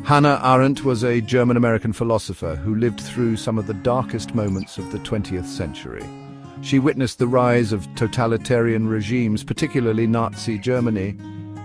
Hannah Arendt was a German-American philosopher who lived through some of the darkest moments of the 20th century. She witnessed the rise of totalitarian regimes, particularly Nazi Germany.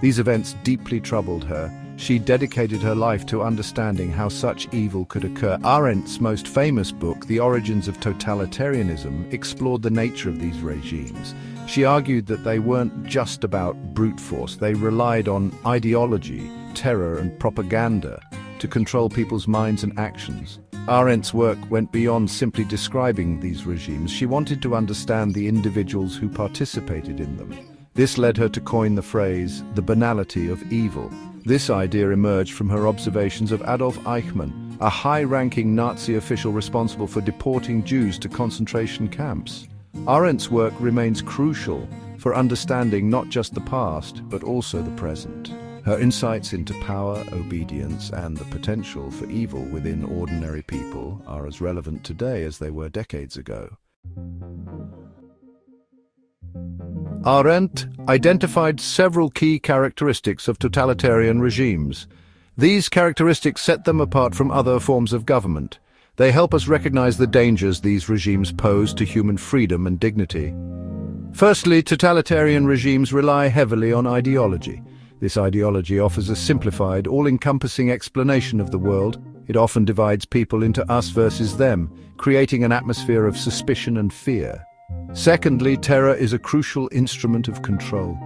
These events deeply troubled her. She dedicated her life to understanding how such evil could occur. Arendt's most famous book, The Origins of Totalitarianism, explored the nature of these regimes. She argued that they weren't just about brute force. They relied on ideology, terror, and propaganda to control people's minds and actions. Arendt's work went beyond simply describing these regimes. She wanted to understand the individuals who participated in them. This led her to coin the phrase, the banality of evil. This idea emerged from her observations of Adolf Eichmann, a high-ranking Nazi official responsible for deporting Jews to concentration camps. Arendt's work remains crucial for understanding not just the past, but also the present. Her insights into power, obedience, and the potential for evil within ordinary people are as relevant today as they were decades ago. Arendt identified several key characteristics of totalitarian regimes. These characteristics set them apart from other forms of government. They help us recognize the dangers these regimes pose to human freedom and dignity. Firstly, totalitarian regimes rely heavily on ideology. This ideology offers a simplified, all-encompassing explanation of the world. It often divides people into us versus them, creating an atmosphere of suspicion and fear. Secondly, terror is a crucial instrument of control.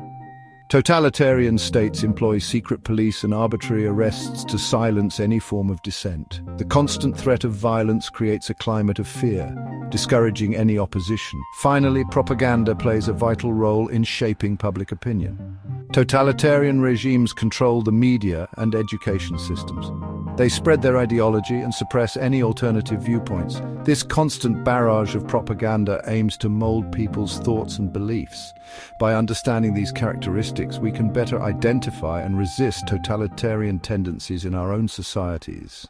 Totalitarian states employ secret police and arbitrary arrests to silence any form of dissent. The constant threat of violence creates a climate of fear, discouraging any opposition. Finally, propaganda plays a vital role in shaping public opinion. Totalitarian regimes control the media and education systems. They spread their ideology and suppress any alternative viewpoints. This constant barrage of propaganda aims to mold people's thoughts and beliefs. By understanding these characteristics, we can better identify and resist totalitarian tendencies in our own societies.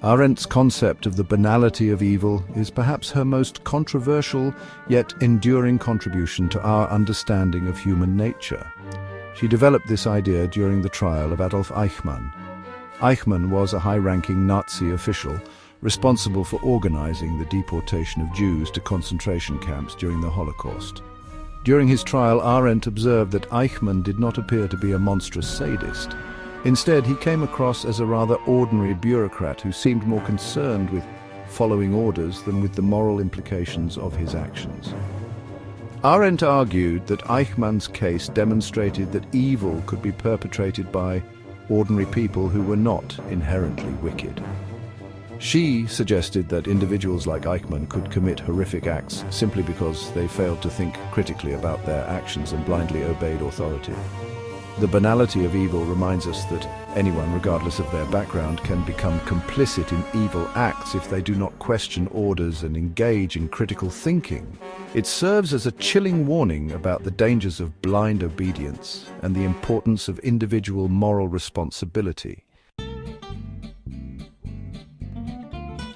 Arendt's concept of the banality of evil is perhaps her most controversial yet enduring contribution to our understanding of human nature. She developed this idea during the trial of Adolf Eichmann. Eichmann was a high-ranking Nazi official responsible for organizing the deportation of Jews to concentration camps during the Holocaust. During his trial, Arendt observed that Eichmann did not appear to be a monstrous sadist. Instead, he came across as a rather ordinary bureaucrat who seemed more concerned with following orders than with the moral implications of his actions. Arendt argued that Eichmann's case demonstrated that evil could be perpetrated by ordinary people who were not inherently wicked. She suggested that individuals like Eichmann could commit horrific acts simply because they failed to think critically about their actions and blindly obeyed authority. The banality of evil reminds us that anyone, regardless of their background, can become complicit in evil acts if they do not question orders and engage in critical thinking. It serves as a chilling warning about the dangers of blind obedience and the importance of individual moral responsibility.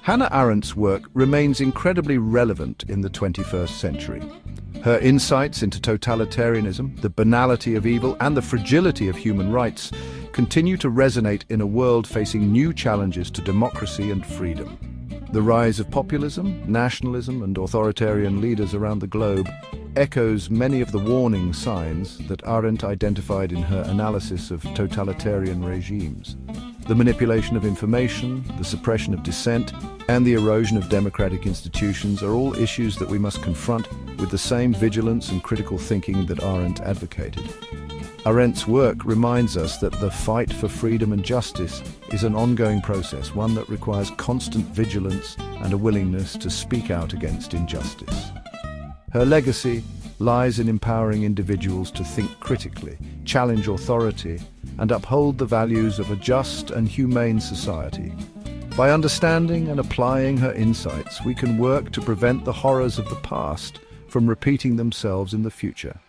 Hannah Arendt's work remains incredibly relevant in the 21st century. Her insights into totalitarianism, the banality of evil, and the fragility of human rights continue to resonate in a world facing new challenges to democracy and freedom. The rise of populism, nationalism, and authoritarian leaders around the globe echoes many of the warning signs that Arendt identified in her analysis of totalitarian regimes. The manipulation of information, the suppression of dissent, and the erosion of democratic institutions are all issues that we must confront with the same vigilance and critical thinking that Arendt advocated. Arendt's work reminds us that the fight for freedom and justice is an ongoing process, one that requires constant vigilance and a willingness to speak out against injustice. Her legacy lies in empowering individuals to think critically, challenge authority, and uphold the values of a just and humane society. By understanding and applying her insights, we can work to prevent the horrors of the past from repeating themselves in the future.